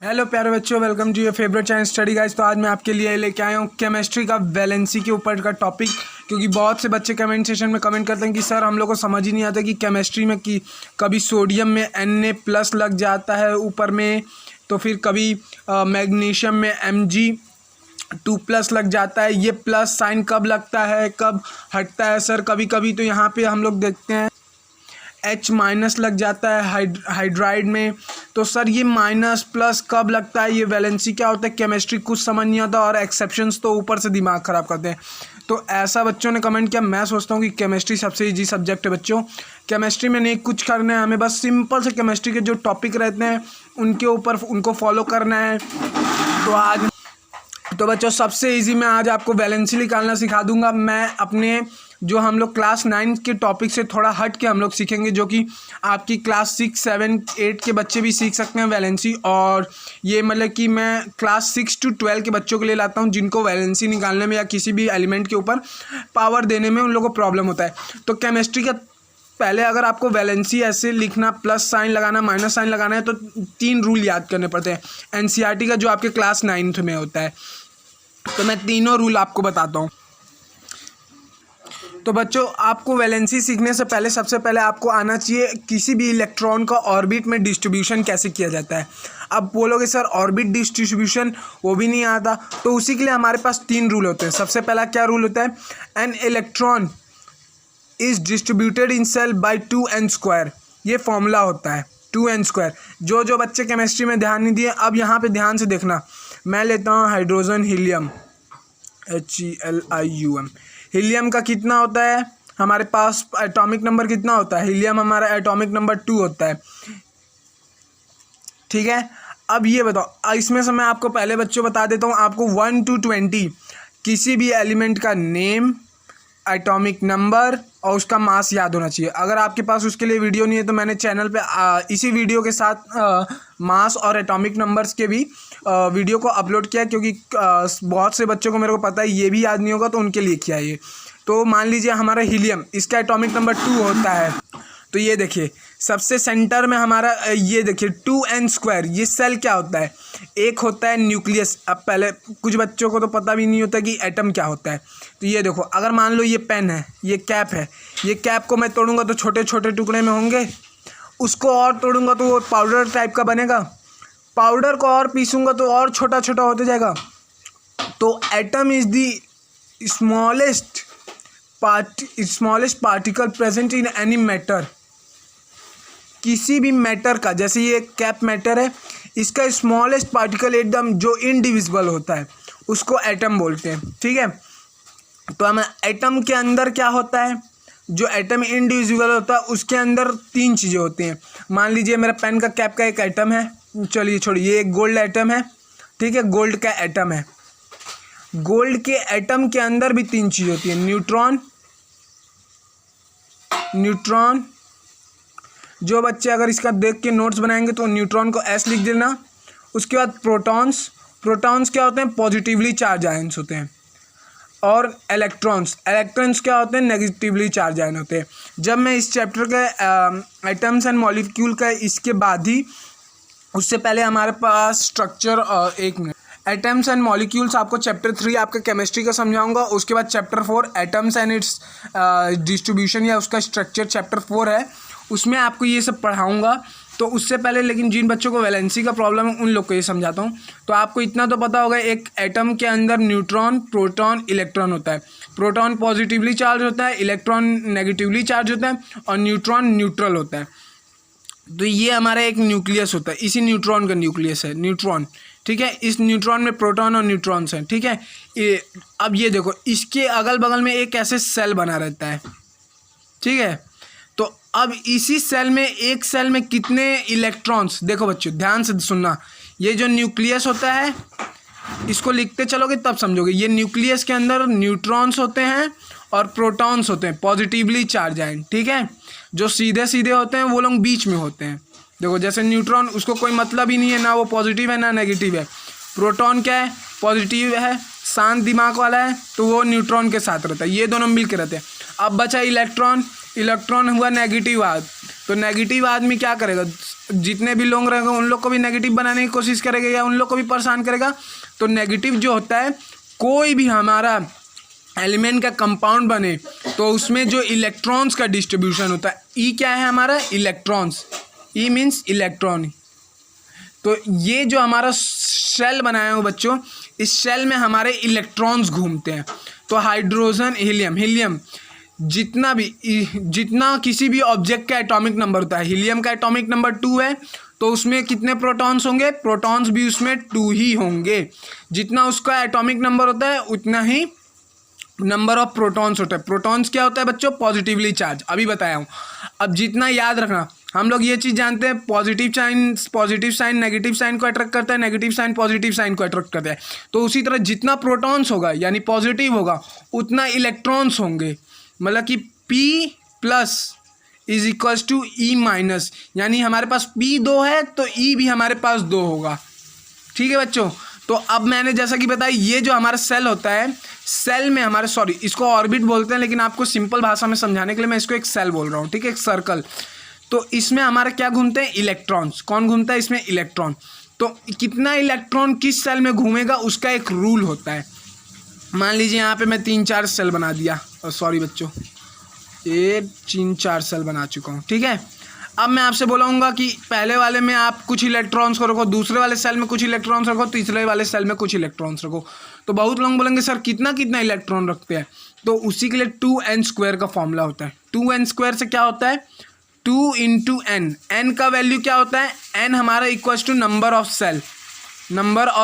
Hello प्यारे बच्चों, welcome to your favourite channel study guys. तो आज मैं आपके लिए लेके आया हूँ केमिस्ट्री का वैलेंसी के ऊपर का टॉपिक, क्योंकि बहुत से बच्चे कमेंट सेशन में कमेंट करते हैं कि सर हम लोग को समझ ही नहीं आता कि केमिस्ट्री में कि कभी सोडियम में Na+ लग जाता है ऊपर में, तो फिर कभी मैग्नीशियम में Mg2+ लग जाता है। ये प्लस साइन कब लगता है, कब हटता है सर? कभी कभी तो यहाँ पे हम लोग देखते हैं H- लग जाता है हाइड्राइड में। तो सर ये माइनस प्लस कब लगता है, ये वैलेंसी क्या होता है? केमिस्ट्री कुछ समझ नहीं आता और एक्सेप्शंस तो ऊपर से दिमाग ख़राब करते हैं। तो ऐसा बच्चों ने कमेंट किया। मैं सोचता हूँ कि केमिस्ट्री सबसे इजी सब्जेक्ट है बच्चों। केमिस्ट्री में नहीं कुछ करना है, हमें बस सिंपल से केमिस्ट्री के जो टॉपिक रहते हैं उनके ऊपर उनको फॉलो करना है। तो बच्चों सबसे इजी मैं आज आपको वैलेंसी निकालना सिखा दूंगा। मैं अपने जो हम लोग क्लास 9 के टॉपिक से थोड़ा हट के हम लोग सीखेंगे, जो कि आपकी क्लास 6, 7, 8 के बच्चे भी सीख सकते हैं वैलेंसी। और ये मतलब कि मैं क्लास 6 to 12 के बच्चों के लिए लाता हूँ जिनको वैलेंसी निकालने में या किसी भी एलिमेंट के ऊपर पावर देने में उन लोगों को प्रॉब्लम होता है। तो केमिस्ट्री का पहले अगर आपको वैलेंसी ऐसे लिखना, प्लस साइन लगाना, माइनस साइन लगाना है, तो 3 रूल याद करने पड़ते हैं NCERT का, जो आपके क्लास 9th में होता है। तो मैं तीनों रूल आपको बताता हूँ। तो बच्चों आपको वैलेंसी सीखने से पहले सबसे पहले आपको आना चाहिए किसी भी इलेक्ट्रॉन का ऑर्बिट में डिस्ट्रीब्यूशन कैसे किया जाता है। अब बोलोगे सर ऑर्बिट डिस्ट्रीब्यूशन वो भी नहीं आता, तो उसी के लिए हमारे पास 3 रूल होते हैं। सबसे पहला क्या रूल होता है? An electron is distributed in shell by 2n²। ये फॉर्मूला होता है 2n²। जो बच्चे केमिस्ट्री में ध्यान नहीं दिए, अब यहाँ पे ध्यान से देखना। मैं लेता हूँ हाइड्रोजन हीलियम, HELium। हीलियम का कितना होता है हमारे पास? एटॉमिक नंबर कितना होता है? हीलियम हमारा एटॉमिक नंबर 2 होता है, ठीक है। अब ये बताओ, इसमें से मैं आपको पहले बच्चों बता देता हूँ, आपको 1 to 20 किसी भी एलिमेंट का नेम, एटॉमिक नंबर और उसका मास याद होना चाहिए। अगर आपके पास उसके लिए वीडियो नहीं है तो मैंने चैनल पे इसी वीडियो के साथ मास और एटॉमिक नंबर्स के भी वीडियो को अपलोड किया, क्योंकि बहुत से बच्चों को मेरे को पता है ये भी याद नहीं होगा, तो उनके लिए किया ये। तो मान लीजिए हमारा हीलियम, इसका एटॉमिक नंबर 2 होता है। तो ये देखिए सबसे सेंटर में हमारा ये देखिए 2n²। ये सेल क्या होता है? एक होता है न्यूक्लियस। अब पहले कुछ बच्चों को तो पता भी नहीं होता कि एटम क्या होता है। तो ये देखो, अगर मान लो ये पेन है, ये कैप है, ये कैप को मैं तोड़ूंगा तो छोटे छोटे टुकड़े में होंगे, उसको और तोड़ूंगा तो वो पाउडर टाइप का बनेगा, पाउडर को और पीसूंगा तो और छोटा छोटा होते जाएगा। तो atom is the smallest particle present in any matter. किसी भी मैटर का, जैसे ये कैप मैटर है, इसका स्मॉलेस्ट पार्टिकल एकदम जो इनडिविजिबल होता है उसको एटम बोलते हैं, ठीक है। तो हम एटम के अंदर क्या होता है? जो एटम इनडिविजिबल होता है उसके अंदर 3 चीज़ें होती हैं। मान लीजिए मेरा पेन का कैप का एक एटम है, चलिए छोड़िए, ये एक गोल्ड एटम है, ठीक है, गोल्ड का एटम है। गोल्ड के एटम के अंदर भी 3 चीज़ होती है, न्यूट्रॉन। जो बच्चे अगर इसका देख के नोट्स बनाएंगे तो न्यूट्रॉन को S लिख देना। उसके बाद प्रोटॉन्स क्या होते हैं? पॉजिटिवली चार्ज आयंस होते हैं। और इलेक्ट्रॉन्स क्या होते हैं? नेगेटिवली चार्ज आयन होते हैं। जब मैं इस चैप्टर के एटम्स एंड मॉलिक्यूल का, इसके बाद ही, उससे पहले हमारे पास स्ट्रक्चर, एक मिनट, एटम्स एंड मॉलिक्यूल्स आपको चैप्टर 3 आपका केमिस्ट्री का समझाऊंगा। उसके बाद chapter 4 atoms and it's distribution या उसका स्ट्रक्चर चैप्टर 4 है, उसमें आपको ये सब पढ़ाऊंगा। तो उससे पहले लेकिन जिन बच्चों को वैलेंसी का प्रॉब्लम है उन लोग को ये समझाता हूँ। तो आपको इतना तो पता होगा, एक एटम के अंदर न्यूट्रॉन, प्रोटॉन, इलेक्ट्रॉन होता है। प्रोटॉन पॉजिटिवली चार्ज होता है, इलेक्ट्रॉन नेगेटिवली चार्ज होता है और न्यूट्रॉन न्यूट्रल होता है। तो ये हमारा एक न्यूक्लियस होता है, इसी न्यूट्रॉन का न्यूक्लियस है न्यूट्रॉन, ठीक है। इस न्यूट्रॉन में प्रोटॉन और न्यूट्रॉन्स हैं, ठीक है। अब ये देखो, इसके अगल बगल में एक ऐसे सेल बना रहता है, ठीक है। तो अब इसी सेल में, एक सेल में कितने इलेक्ट्रॉन्स, देखो बच्चों ध्यान से सुनना, ये जो न्यूक्लियस होता है इसको लिखते चलोगे तब समझोगे। ये न्यूक्लियस के अंदर न्यूट्रॉन्स होते हैं और प्रोटॉन्स होते हैं, पॉजिटिवली चार्ज आयन, ठीक है। जो सीधे सीधे होते हैं वो लोग बीच में होते हैं। देखो जैसे न्यूट्रॉन, उसको कोई मतलब ही नहीं है, ना वो पॉजिटिव है ना नेगेटिव है। प्रोटॉन क्या है? पॉजिटिव है, शांत दिमाग वाला है, तो वो न्यूट्रॉन के साथ रहता है, ये दोनों मिल के रहते हैं। अब बचा इलेक्ट्रॉन हुआ नेगेटिव तो नेगेटिव आदमी क्या करेगा, जितने भी लोग रहेंगे उन लोग को भी नेगेटिव बनाने की कोशिश करेगा या उन लोग को भी परेशान करेगा। तो नेगेटिव जो होता है, कोई भी हमारा एलिमेंट का कंपाउंड बने तो उसमें जो इलेक्ट्रॉन्स का डिस्ट्रीब्यूशन होता है, ई क्या है हमारा, इलेक्ट्रॉन्स, ई मीन्स इलेक्ट्रॉन। तो ये जो हमारा शेल बनाया हो बच्चों, इस शेल में हमारे इलेक्ट्रॉन्स घूमते हैं। तो हाइड्रोजन, हीलियम जितना किसी भी ऑब्जेक्ट का एटॉमिक नंबर होता है, हीलियम का एटॉमिक नंबर 2 है, तो उसमें कितने प्रोटॉन्स होंगे, प्रोटॉन्स भी उसमें 2 ही होंगे। जितना उसका एटॉमिक नंबर होता है उतना ही नंबर ऑफ प्रोटॉन्स होता है। प्रोटॉन्स क्या होता है बच्चों, पॉजिटिवली चार्ज, अभी बताया हूँ। अब जितना याद रखना, हम लोग ये चीज़ जानते हैं, पॉजिटिव साइन नेगेटिव साइन को अट्रैक्ट करता है, नेगेटिव साइन पॉजिटिव साइन को अट्रैक्ट करता है। तो उसी तरह जितना प्रोटॉन्स होगा यानी पॉजिटिव होगा उतना इलेक्ट्रॉन्स होंगे। मतलब कि P+ is equals to E-, यानी हमारे पास P 2 है तो E भी हमारे पास 2 होगा। ठीक है बच्चों। तो अब मैंने जैसा कि बताया, ये जो हमारा सेल होता है, सेल में हमारे, इसको ऑर्बिट बोलते हैं, लेकिन आपको सिंपल भाषा में समझाने के लिए मैं इसको एक सेल बोल रहा हूँ। ठीक है, एक सर्कल। तो इसमें हमारे क्या घूमते हैं, इलेक्ट्रॉन्स। कौन घूमता है इसमें, इलेक्ट्रॉन। तो कितना इलेक्ट्रॉन किस सेल में घूमेगा उसका एक रूल होता है। मान लीजिए यहाँ पे मैं 3-4 सेल बना दिया, सॉरी बच्चों, ये 3-4 सेल बना चुका हूँ। ठीक है, अब मैं आपसे बोलाऊंगा कि पहले वाले में आप कुछ इलेक्ट्रॉन्स को रखो, दूसरे वाले सेल में कुछ इलेक्ट्रॉन्स रखो, तीसरे वाले सेल में कुछ इलेक्ट्रॉन्स रखो। तो बहुत लोग बोलेंगे सर कितना कितना इलेक्ट्रॉन रखते हैं, तो उसी के लिए 2n² का फॉर्मूला होता है। 2n² से क्या होता है, 2 × n। n का वैल्यू क्या होता है, n हमारा equals to number of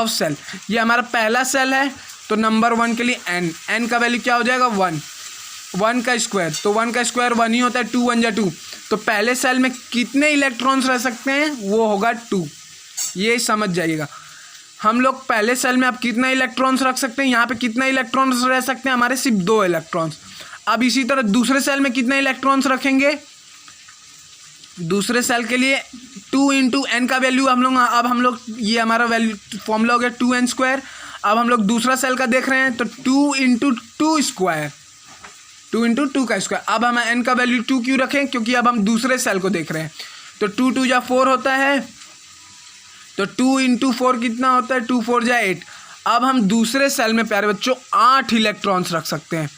shell. ये हमारा पहला सेल है, तो नंबर 1 के लिए n का वैल्यू क्या हो जाएगा, 1 का स्क्वायर। तो 1 का स्क्वायर 1 ही होता है, 2 × 1 = 2। तो पहले सेल में कितने इलेक्ट्रॉन्स रह सकते हैं, वो होगा 2। ये समझ जाइएगा। हम लोग पहले सेल में अब कितना इलेक्ट्रॉन्स रख सकते हैं, यहाँ पे कितना इलेक्ट्रॉन्स रह सकते हैं, हमारे सिर्फ 2 इलेक्ट्रॉन्स। अब इसी तरह दूसरे सेल में कितने इलेक्ट्रॉन्स रखेंगे, दूसरे सेल के लिए 2 × n का वैल्यू हम लोग ये हमारा वैल्यू फॉर्मूला हो गया 2n²। अब हम लोग दूसरा सेल का देख रहे हैं, तो 2 × 2 स्क्वायर, 2 × 2 का स्क्वायर। अब हम n का वैल्यू 2 क्यों रखें, क्योंकि अब हम दूसरे सेल को देख रहे हैं। तो 2 × 2 = 4 होता है, तो 2 × 4 कितना होता है, 2 × 4 = 8। अब हम दूसरे सेल में प्यारे बच्चों 8 इलेक्ट्रॉन्स रख सकते हैं।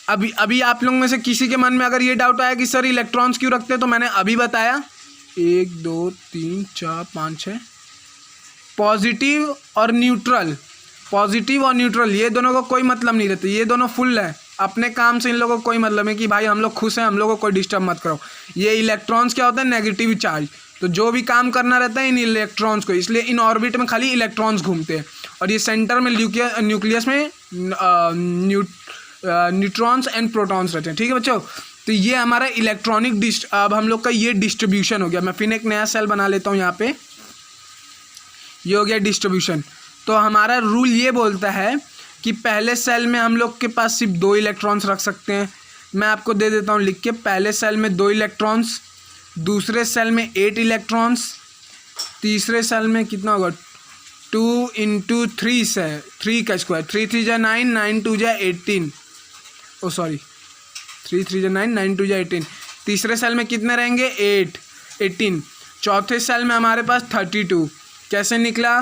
अभी आप लोगों में से किसी के मन में अगर ये डाउट आया कि सर इलेक्ट्रॉन्स क्यों रखते हैं, तो मैंने अभी बताया 1 2 3 4 5 6 पॉजिटिव और न्यूट्रल ये दोनों को कोई मतलब नहीं रहता, ये दोनों फुल है अपने काम से, इन लोगों को कोई मतलब है कि भाई हम लोग खुश हैं, हम लोगों को कोई डिस्टर्ब मत करो। ये इलेक्ट्रॉन्स क्या होता है, नेगेटिव चार्ज। तो जो भी काम करना रहता है इन इलेक्ट्रॉन्स को, इसलिए इन ऑर्बिट में खाली इलेक्ट्रॉन्स घूमते हैं। और ये सेंटर में न्यूक्लियस में न्यूट्रॉन्स एंड प्रोटॉन्स रहते हैं। ठीक है बच्चों, तो ये हमारा इलेक्ट्रॉनिक अब हम लोग का ये डिस्ट्रीब्यूशन हो गया। मैं फिर एक नया सेल बना लेता हूँ, यहाँ पे ये हो गया डिस्ट्रीब्यूशन। तो हमारा रूल ये बोलता है कि पहले सेल में हम लोग के पास सिर्फ 2 इलेक्ट्रॉन्स रख सकते हैं। मैं आपको दे देता हूँ लिख के, पहले सेल में 2 इलेक्ट्रॉन्स, दूसरे सेल में 8 इलेक्ट्रॉन्स, तीसरे सेल में कितना होगा, 2 × 3 से 3 का स्क्वायर, 3 × 3 = 9, 9 × 2 = 18, 3 × 3 = 9, 9 × 2 = 18। तीसरे सेल में कितने रहेंगे, 18। चौथे सेल में हमारे पास 32। कैसे निकला,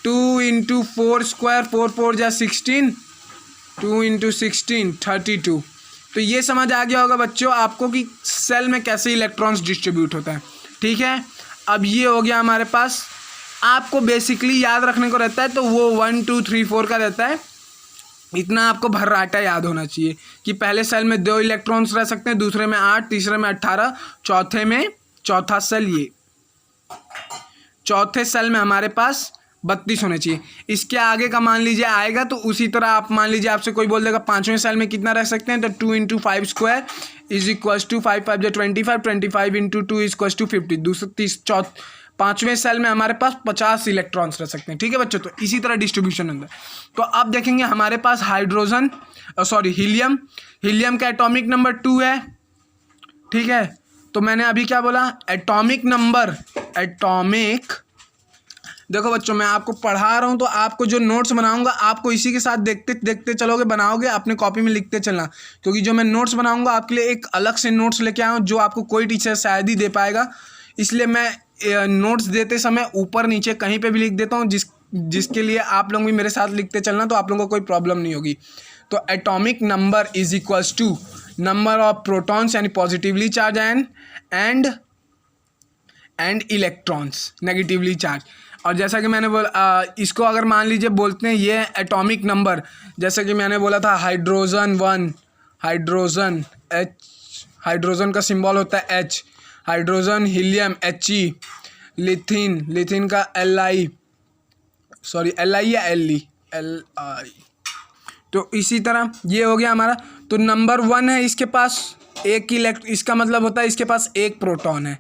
2 × 4 स्क्वायर, 4 × 4 = 16, 2 × 16 32। तो ये समझ आ गया होगा बच्चों आपको कि सेल में कैसे इलेक्ट्रॉन्स डिस्ट्रीब्यूट होता है। ठीक है, अब ये हो गया हमारे पास। आपको बेसिकली याद रखने को रहता है तो वो 1 2 3 4 का रहता है। इतना आपको भर्राटा याद होना चाहिए कि पहले सेल में 2 इलेक्ट्रॉन्स रह सकते हैं, दूसरे में 8, तीसरे में 18, चौथा सेल ये, चौथे सेल में हमारे पास 32 होने चाहिए। इसके आगे का मान लीजिए आएगा तो उसी तरह आप मान लीजिए आपसे कोई बोल देगा 5वें सेल में कितना रह सकते हैं, तो 2 × 5 square is equals to 5 × 5 = 25, 25 × 2 equals to 50। 5वें सेल में हमारे पास 50 इलेक्ट्रॉन्स रह सकते हैं। ठीक है बच्चों, तो इसी तरह डिस्ट्रीब्यूशन अंदर। तो अब देखेंगे हमारे पास हीलियम का एटॉमिक नंबर 2 है। ठीक है, तो मैंने अभी क्या बोला, एटॉमिक देखो बच्चों, मैं आपको पढ़ा रहा हूँ तो आपको जो नोट्स बनाऊंगा आपको इसी के साथ देखते देखते चलोगे, बनाओगे, अपने कॉपी में लिखते चलना, क्योंकि जो मैं नोट्स बनाऊंगा आपके लिए एक अलग से नोट्स लेके आया हूँ जो आपको कोई टीचर शायद ही दे पाएगा। इसलिए मैं नोट्स देते समय ऊपर नीचे कहीं पर भी लिख देता हूँ, जिसके लिए आप लोग भी मेरे साथ लिखते चलना, तो आप लोगों को कोई प्रॉब्लम नहीं होगी। तो atomic number is equals to number of protons यानी positively charge and electrons negatively charge. और जैसा कि मैंने बोला, इसको अगर मान लीजिए बोलते हैं ये एटॉमिक नंबर, जैसे कि मैंने बोला था हाइड्रोजन 1, हाइड्रोजन H, हाइड्रोजन का सिंबल होता है H, हाइड्रोजन हीलियम He, लिथिन का Li या Li। तो इसी तरह ये हो गया हमारा। तो नंबर 1 है, इसके पास एक इसका मतलब होता है इसके पास एक प्रोटॉन है।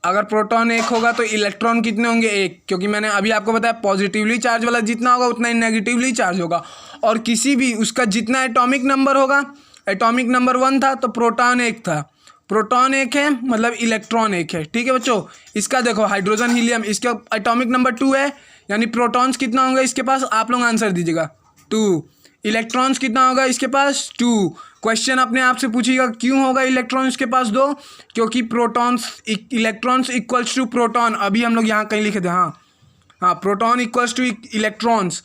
अगर प्रोटॉन एक होगा तो इलेक्ट्रॉन कितने होंगे? एक, क्योंकि मैंने अभी आपको बताया पॉजिटिवली चार्ज वाला जितना होगा उतना ही नेगेटिवली चार्ज होगा। और किसी भी उसका जितना एटॉमिक नंबर होगा, एटॉमिक नंबर 1 था तो प्रोटॉन एक था, प्रोटॉन एक है मतलब इलेक्ट्रॉन एक है। ठीक है बच्चों, इसका देखो हाइड्रोजन हीलियम, इसका एटॉमिक नंबर 2 है, यानी प्रोटॉन्स कितना होगा इसके पास? आप लोग आंसर दीजिएगा 2। इलेक्ट्रॉन्स कितना होगा इसके पास? 2। क्वेश्चन अपने आप से पूछिएगा क्यों होगा इलेक्ट्रॉन्स के पास 2? क्योंकि इलेक्ट्रॉन्स इक्वल्स टू प्रोटॉन, अभी हम लोग यहाँ कहीं लिखे थे, हाँ प्रोटॉन इक्वल्स टू इलेक्ट्रॉन्स।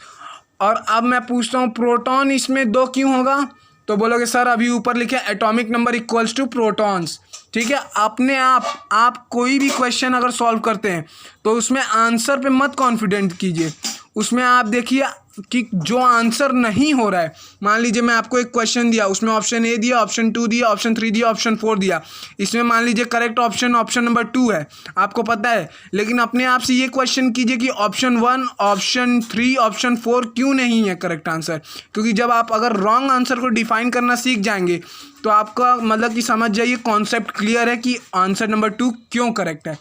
और अब मैं पूछता हूँ प्रोटॉन इसमें 2 क्यों होगा? तो बोलोगे सर अभी ऊपर लिखे atomic number equals to protons. ठीक है, अपने आप कोई भी क्वेश्चन अगर सॉल्व करते हैं तो उसमें आंसर पे मत कॉन्फिडेंट कीजिए, उसमें आप देखिए कि जो आंसर नहीं हो रहा है। मान लीजिए मैं आपको एक क्वेश्चन दिया, उसमें ऑप्शन ए दिया, ऑप्शन 2 दिया, ऑप्शन 3 दिया, ऑप्शन 4 दिया, इसमें मान लीजिए करेक्ट ऑप्शन नंबर 2 है, आपको पता है, लेकिन अपने आप से ये क्वेश्चन कीजिए कि ऑप्शन 1, ऑप्शन 3, ऑप्शन 4 क्यों नहीं है करेक्ट आंसर। क्योंकि जब आप अगर रॉन्ग आंसर को डिफाइन करना सीख जाएंगे तो आपका मतलब कि समझ जाइए कॉन्सेप्ट क्लियर है कि आंसर नंबर 2 क्यों करेक्ट है।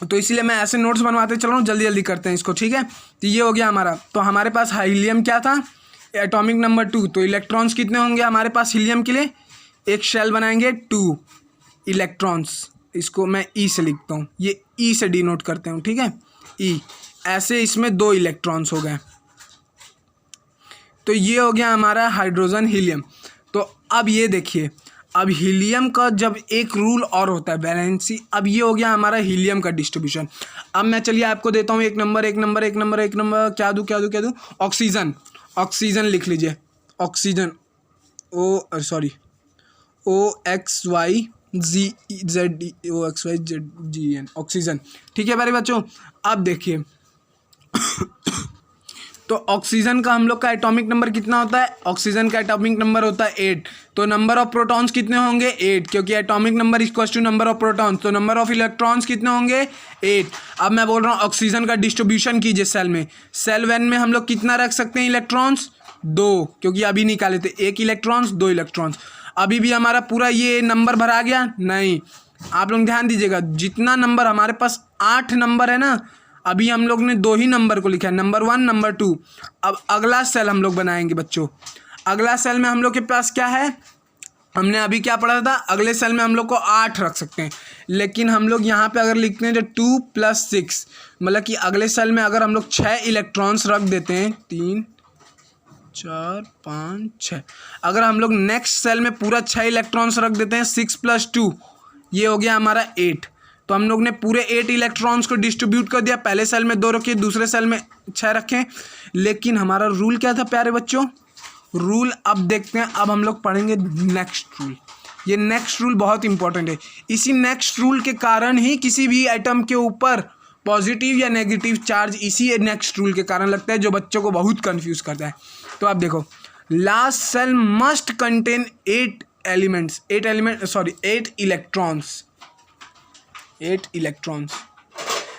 तो इसीलिए मैं ऐसे नोट्स बनवाते चल रहा हूँ, जल्दी जल्दी करते हैं इसको। ठीक है, तो ये हो गया हमारा। तो हमारे पास हीलियम क्या था? Atomic number 2। तो इलेक्ट्रॉन्स कितने होंगे हमारे पास हीलियम के लिए? एक शेल बनाएंगे 2 इलेक्ट्रॉन्स, इसको मैं ई से लिखता हूँ, ये ई से डिनोट करते हैं। ठीक है, ई, ऐसे इसमें 2 इलेक्ट्रॉन्स हो गए। तो ये हो गया हमारा हाइड्रोजन हीलियम। तो अब ये देखिए, अब हीलियम का जब एक रूल और होता है वैलेंसी। अब ये हो गया हमारा हीलियम का डिस्ट्रीब्यूशन। अब मैं चलिए आपको देता हूँ एक नंबर क्या दूँ? ऑक्सीजन लिख लीजिए, ऑक्सीजन OXYZEN ऑक्सीजन। ठीक है मेरे बच्चों, अब देखिए तो ऑक्सीजन का हम लोग का एटॉमिक नंबर कितना होता है? ऑक्सीजन का एटॉमिक नंबर होता है 8। तो नंबर ऑफ प्रोटॉन्स कितने होंगे? 8, क्योंकि atomic number equals to number of protons. तो नंबर ऑफ इलेक्ट्रॉन्स कितने होंगे? 8। अब मैं बोल रहा हूँ ऑक्सीजन का डिस्ट्रीब्यूशन कीजिए सेल में। सेल 1 में हम लोग कितना रख सकते हैं इलेक्ट्रॉन्स? 2, क्योंकि अभी निकाले थे 1 इलेक्ट्रॉन्स 2 इलेक्ट्रॉन्स। अभी भी हमारा पूरा ये नंबर भरा गया? नहीं, आप लोग ध्यान दीजिएगा, जितना नंबर हमारे पास 8 नंबर है ना, अभी हम लोग ने 2 ही नंबर को लिखा है, नंबर 1 नंबर 2। अब अगला सेल हम लोग बनाएंगे बच्चों। अगला सेल में हम लोग के पास क्या है? हमने अभी क्या पढ़ा था? अगले सेल में हम लोग को 8 रख सकते हैं, लेकिन हम लोग यहाँ पे अगर लिखते हैं तो 2 + 6, मतलब कि अगले सेल में अगर हम लोग 6 इलेक्ट्रॉन्स रख देते हैं, 3 4 5 6, अगर हम लोग नेक्स्ट सेल में पूरा 6 इलेक्ट्रॉन्स रख देते हैं, 6 + 2, ये हो गया हमारा 8। तो हम लोग ने पूरे 8 इलेक्ट्रॉन्स को डिस्ट्रीब्यूट कर दिया। पहले सेल में 2 रखे, दूसरे सेल में 6 रखें, लेकिन हमारा रूल क्या था प्यारे बच्चों? रूल अब देखते हैं, अब हम लोग पढ़ेंगे नेक्स्ट रूल। ये नेक्स्ट रूल बहुत इंपॉर्टेंट है। इसी नेक्स्ट रूल के कारण ही किसी भी एटम के ऊपर पॉजिटिव या नेगेटिव चार्ज इसी नेक्स्ट रूल के कारण लगता है, जो बच्चों को बहुत कंफ्यूज करता है। तो आप देखो, last shell must contain 8 electrons.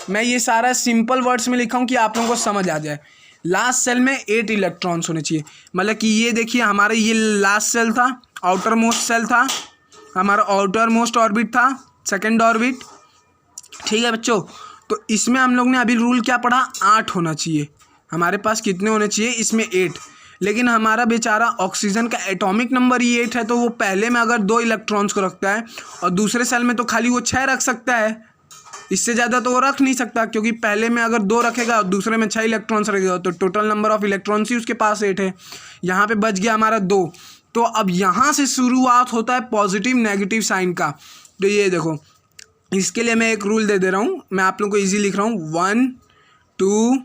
मैं ये सारा सिंपल वर्ड्स में लिखा हूँ कि आप लोगों को समझ आ जाए। लास्ट सेल में 8 इलेक्ट्रॉन्स होने चाहिए, मतलब कि ये देखिए हमारा ये लास्ट सेल था, आउटर मोस्ट सेल था, हमारा आउटर मोस्ट ऑर्बिट था, सेकेंड ऑर्बिट। ठीक है बच्चों, तो इसमें हम लोग ने अभी रूल क्या पढ़ा? 8 होना चाहिए। हमारे पास कितने होने चाहिए? इसमें 8। लेकिन हमारा बेचारा ऑक्सीजन का एटॉमिक नंबर ही 8 है, तो वो पहले में अगर 2 इलेक्ट्रॉन्स को रखता है और दूसरे सेल में तो खाली वो 6 रख सकता है। इससे ज़्यादा तो वो रख नहीं सकता, क्योंकि पहले में अगर 2 रखेगा और दूसरे में 6 इलेक्ट्रॉन्स रखेगा तो टोटल नंबर ऑफ इलेक्ट्रॉन्स ही उसके पास 8 है। यहाँ पे बच गया हमारा 2। तो अब यहाँ से शुरुआत होता है पॉजिटिव नेगेटिव साइन का। तो ये देखो, इसके लिए मैं एक रूल दे दे रहा हूँ, मैं आप लोगों को ईजी लिख रहा हूँ। 1 2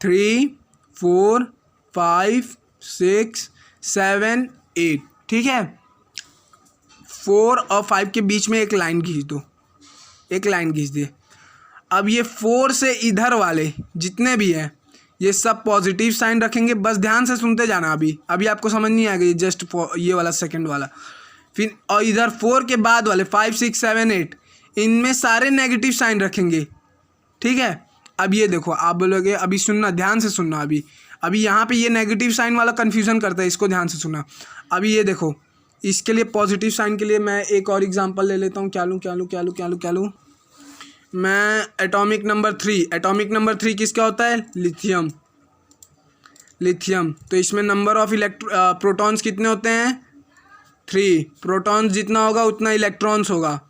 3 4 5 6 7 8, ठीक है। 4 और 5 के बीच में एक लाइन खींच दो, एक लाइन खींच दे। अब ये 4 से इधर वाले जितने भी हैं ये सब पॉजिटिव साइन रखेंगे। बस ध्यान से सुनते जाना, अभी आपको समझ नहीं आएगा, ये जस्ट ये वाला सेकंड वाला। फिर और इधर 4 के बाद वाले 5 6 7 8 इनमें सारे नेगेटिव साइन रखेंगे, ठीक है। अब ये देखो, आप बोलोगे अभी सुनना, ध्यान से सुनना। अभी यहाँ पे ये नेगेटिव साइन वाला कन्फ्यूज़न करता है, इसको ध्यान से सुनना। अभी ये देखो, इसके लिए पॉजिटिव साइन के लिए मैं एक और एग्जांपल ले लेता हूँ। क्या लूँ मैं एटॉमिक नंबर 3। एटॉमिक नंबर 3 किसका होता है? लिथियम। तो इसमें नंबर ऑफ प्रोटॉन्स कितने होते हैं? 3। प्रोटॉन्स जितना होगा उतना इलेक्ट्रॉन्स होगा,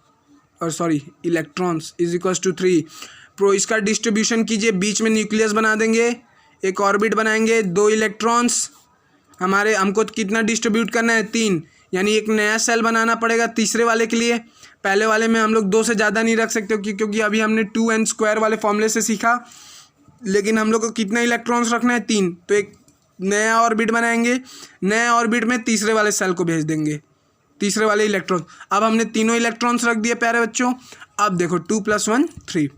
और sorry electrons is equals to 3। इसका डिस्ट्रीब्यूशन कीजिए, बीच में न्यूक्लियस बना देंगे, एक ऑर्बिट बनाएंगे, 2 इलेक्ट्रॉन्स। हमको कितना डिस्ट्रीब्यूट करना है? 3। यानी एक नया सेल बनाना पड़ेगा तीसरे वाले के लिए। पहले वाले में हम लोग 2 से ज़्यादा नहीं रख सकते, क्योंकि अभी हमने 2n² वाले फॉर्मूले से सीखा। लेकिन हम लोग को कितना इलेक्ट्रॉन्स रखना है? 3। तो एक नया ऑर्बिट बनाएंगे, नए ऑर्बिट में तीसरे वाले सेल को भेज देंगे, तीसरे वाले इलेक्ट्रॉन। अब हमने तीनों इलेक्ट्रॉन्स रख दिए प्यारे बच्चों। अब देखो 2 + 1 3,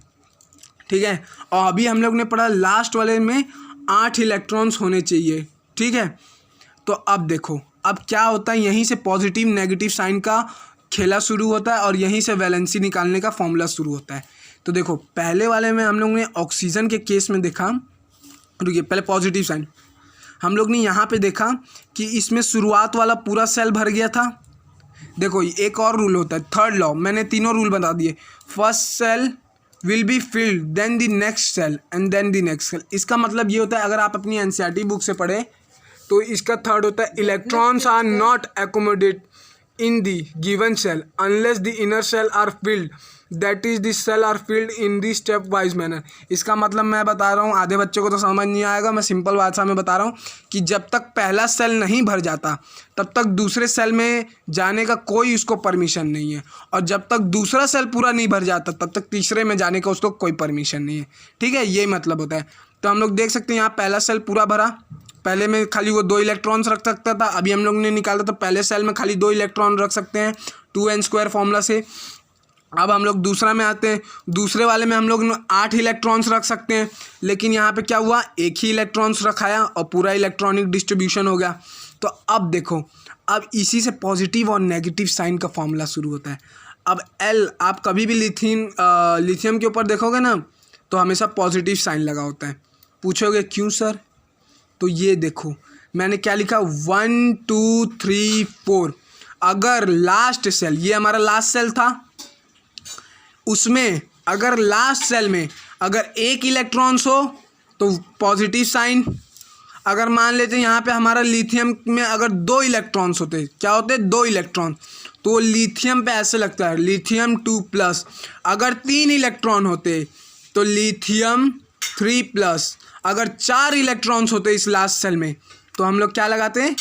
ठीक है। और अभी हम लोग ने पढ़ा लास्ट वाले में 8 इलेक्ट्रॉन्स होने चाहिए, ठीक है। तो अब देखो, अब क्या होता है, यहीं से पॉजिटिव नेगेटिव साइन का खेला शुरू होता है और यहीं से वैलेंसी निकालने का फॉर्मूला शुरू होता है। तो देखो, पहले वाले में हम लोग ने ऑक्सीजन के केस में देखा, रुकिए, पहले पॉजिटिव साइन हम लोग ने यहाँ पे देखा कि इसमें शुरुआत वाला पूरा सेल भर गया था। देखो, एक और रूल होता है, थर्ड लॉ। मैंने तीनों रूल बता दिए। First shell will be filled, then the next shell and then the next shell. इसका मतलब ये होता है, अगर आप अपनी एनसीईआरटी बुक से पढ़े तो इसका थर्ड होता है, electrons are not accommodate in the given shell unless the inner shell are filled, that is the shell are filled in the step wise manner. इसका मतलब मैं बता रहा हूँ, आधे बच्चों को तो समझ नहीं आएगा, मैं सिंपल भाषा में बता रहा हूँ कि जब तक पहला सेल नहीं भर जाता तब तक दूसरे सेल में जाने का कोई उसको परमिशन नहीं है, और जब तक दूसरा सेल पूरा नहीं भर जाता तब तक तीसरे में जाने का उसको कोई परमिशन नहीं है, ठीक है। ये मतलब होता है। तो हम लोग देख सकते हैं यहाँ पहला सेल पूरा भरा, पहले में खाली वो 2 इलेक्ट्रॉन्स रख सकता था, अभी हम लोग ने निकाला तो पहले सेल में खाली 2 इलेक्ट्रॉन रख सकते हैं 2n² फॉर्मूला से। अब हम लोग दूसरा में आते हैं, दूसरे वाले में हम लोग 8 इलेक्ट्रॉन्स रख सकते हैं, लेकिन यहाँ पे क्या हुआ, एक ही इलेक्ट्रॉन्स रखाया और पूरा इलेक्ट्रॉनिक डिस्ट्रीब्यूशन हो गया। तो अब देखो, अब इसी से पॉजिटिव और नेगेटिव साइन का फॉर्मूला शुरू होता है। अब L, आप कभी भी लिथियम के ऊपर देखोगे ना तो हमेशा पॉजिटिव साइन लगा होता है। पूछोगे क्यों सर? तो ये देखो, मैंने क्या लिखा, 1 2 3 4। अगर लास्ट सेल, ये हमारा लास्ट सेल था, उसमें अगर लास्ट सेल में अगर 1 इलेक्ट्रॉन्स हो तो पॉजिटिव साइन। अगर मान लेते हैं यहाँ पे हमारा लिथियम में अगर 2 इलेक्ट्रॉन्स होते, क्या होते, 2 इलेक्ट्रॉन, तो लिथियम पे ऐसे लगता है लिथियम 2+। अगर 3 इलेक्ट्रॉन होते तो लिथियम 3+। अगर 4 इलेक्ट्रॉन्स होते इस लास्ट सेल में तो हम लोग क्या लगाते हैं,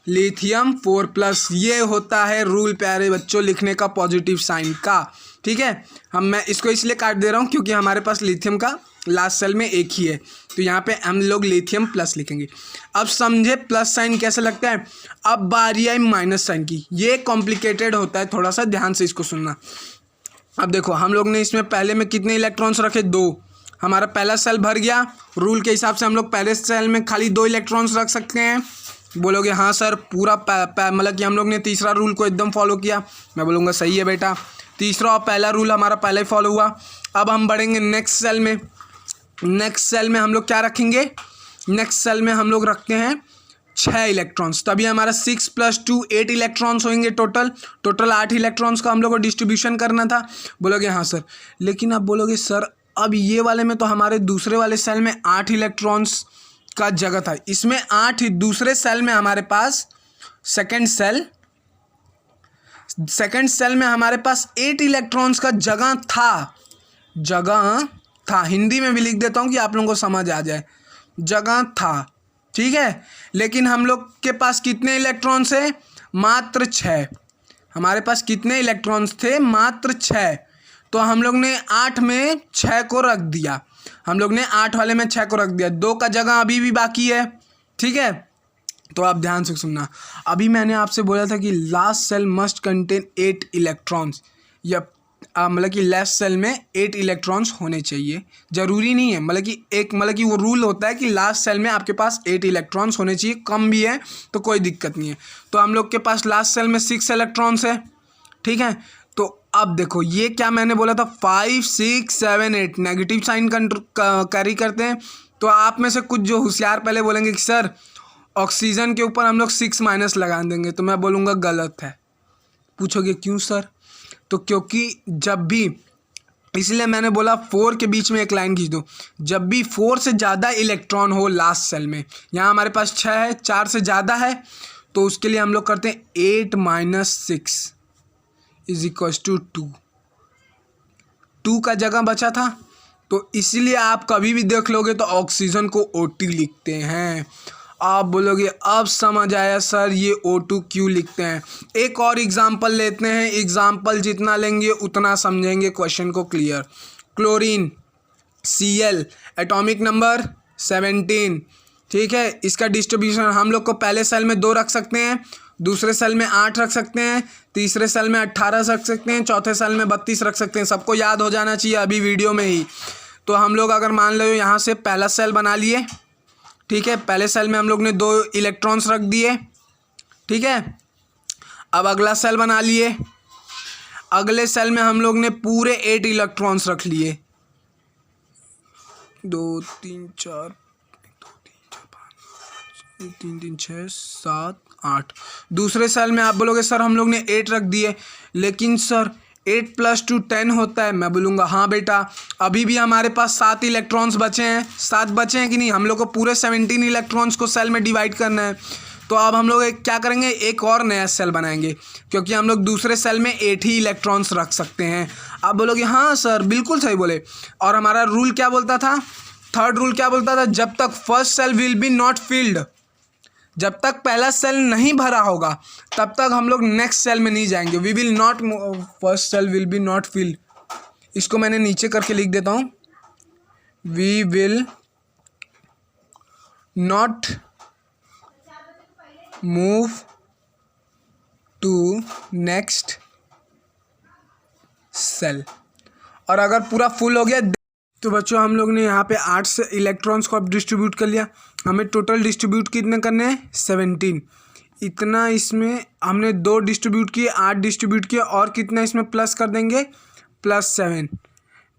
लिथियम 4+। ये होता है रूल प्यारे बच्चों लिखने का पॉजिटिव साइन का, ठीक है। मैं इसको इसलिए काट दे रहा हूँ क्योंकि हमारे पास लिथियम का लास्ट सेल में एक ही है, तो यहाँ पे हम लोग लिथियम प्लस लिखेंगे। अब समझे प्लस साइन कैसे लगता है। अब बारी आई माइनस साइन की, ये कॉम्प्लिकेटेड होता है, थोड़ा सा ध्यान से इसको सुनना। अब देखो, हम लोग ने इसमें पहले में कितने इलेक्ट्रॉन्स रखे, 2। हमारा पहला सेल भर गया, रूल के हिसाब से हम लोग पहले सेल में खाली 2 इलेक्ट्रॉन्स रख सकते हैं। बोलोगे हाँ सर, पूरा मतलब कि हम लोग ने तीसरा रूल को एकदम फॉलो किया। मैं बोलूँगा सही है बेटा, तीसरा और पहला रूल हमारा पहले ही फॉलो हुआ। अब हम बढ़ेंगे नेक्स्ट सेल में। नेक्स्ट सेल में हम लोग क्या रखेंगे, नेक्स्ट सेल में हम लोग रखते हैं 6 इलेक्ट्रॉन्स। तभी हमारा 6 + 2 8 इलेक्ट्रॉन्स होंगे टोटल 8 इलेक्ट्रॉन्स का हम लोग को डिस्ट्रीब्यूशन करना था। बोलोगे हाँ सर, लेकिन आप बोलोगे सर अब ये वाले में तो हमारे दूसरे वाले सेल में 8 इलेक्ट्रॉन्स का जगह था, इसमें 8 ही, दूसरे सेल में हमारे पास सेकंड सेल में हमारे पास 8 इलेक्ट्रॉन्स का जगह था, जगह था, हिंदी में भी लिख देता हूँ कि आप लोगों को समझ आ जाए, जगह था, ठीक है। लेकिन हम लोग के पास कितने इलेक्ट्रॉन्स है, मात्र 6। हमारे पास कितने इलेक्ट्रॉन्स थे, मात्र 6। तो हम लोग ने 8 में 6 को रख दिया, हम लोग ने 8 वाले में 6 को रख दिया, 2 का जगह अभी भी बाकी है, ठीक है। तो आप ध्यान से सुनना, अभी मैंने आपसे बोला था कि last shell must contain 8 electrons, या मतलब कि लेफ्ट सेल में 8 इलेक्ट्रॉन्स होने चाहिए, ज़रूरी नहीं है, मतलब कि वो रूल होता है कि लास्ट सेल में आपके पास 8 इलेक्ट्रॉन्स होने चाहिए, कम भी है तो कोई दिक्कत नहीं है। तो हम लोग के पास लास्ट सेल में 6 इलेक्ट्रॉन्स है, ठीक है। तो अब देखो ये क्या मैंने बोला था, 5 6 7 8 नेगेटिव साइन कैरी करते हैं। तो आप में से कुछ जो होशियार पहले बोलेंगे कि सर ऑक्सीजन के ऊपर हम लोग 6 माइनस लगा देंगे, तो मैं बोलूँगा गलत है। पूछोगे क्यों सर, तो क्योंकि जब भी, इसलिए मैंने बोला 4 के बीच में एक लाइन खींच दो, जब भी 4 से ज़्यादा इलेक्ट्रॉन हो लास्ट सेल में, यहाँ हमारे पास 6 है, 4 से ज़्यादा है, तो उसके लिए हम लोग करते हैं 8 माइनस 6 इज इक्वल्स टू 2 का जगह बचा था, तो इसीलिए आप कभी भी देख लोगे तो ऑक्सीजन को O2 लिखते हैं। आप बोलोगे अब समझ आया सर ये O2 क्यों लिखते हैं। एक और एग्जांपल लेते हैं, एग्जांपल जितना लेंगे उतना समझेंगे क्वेश्चन को clear. Chlorine Cl atomic number 17, ठीक है। इसका डिस्ट्रीब्यूशन हम लोग को पहले सेल में 2 रख सकते हैं, दूसरे सेल में 8 रख सकते हैं, तीसरे सेल में 18 रख सकते हैं, चौथे सेल में 32 रख सकते हैं। सबको याद हो जाना चाहिए अभी वीडियो में ही। तो हम लोग अगर मान लो यहाँ से पहला सेल बना लिए, ठीक है, पहले सेल में हम लोग ने 2 इलेक्ट्रॉन्स रख दिए, ठीक है। अब अगला सेल बना लिए, अगले सेल में हम लोग ने पूरे 8 इलेक्ट्रॉन्स रख लिए, 2 3 4 3 3 6 7 8। दूसरे सेल में आप बोलोगे सर हम लोग ने 8 रख दिए, लेकिन सर 8 + 2 10 होता है। मैं बोलूँगा हाँ बेटा, अभी भी हमारे पास 7 इलेक्ट्रॉन्स बचे हैं, 7 बचे हैं कि नहीं। हम लोग को पूरे 17 इलेक्ट्रॉन्स को सेल में डिवाइड करना है। तो अब हम लोग क्या करेंगे, एक और नया सेल बनाएंगे, क्योंकि हम लोग दूसरे सेल में 8 ही इलेक्ट्रॉन्स रख सकते हैं। आप बोलोगे हाँ सर बिल्कुल सही बोले। और हमारा रूल क्या बोलता था, थर्ड रूल क्या बोलता था, जब तक first shell will be not filled, जब तक पहला सेल नहीं भरा होगा तब तक हम लोग नेक्स्ट सेल में नहीं जाएंगे। We will not, first shell will be not filled, इसको मैंने नीचे करके लिख देता हूँ, we will not move to next shell. और अगर पूरा फुल हो गया तो बच्चों हम लोग ने यहाँ पे 8 से इलेक्ट्रॉन्स को अब डिस्ट्रीब्यूट कर लिया। हमें टोटल डिस्ट्रीब्यूट कितने करने हैं, 17। इतना इसमें हमने 2 डिस्ट्रीब्यूट किए, 8 डिस्ट्रीब्यूट किए, और कितना इसमें प्लस कर देंगे, +7।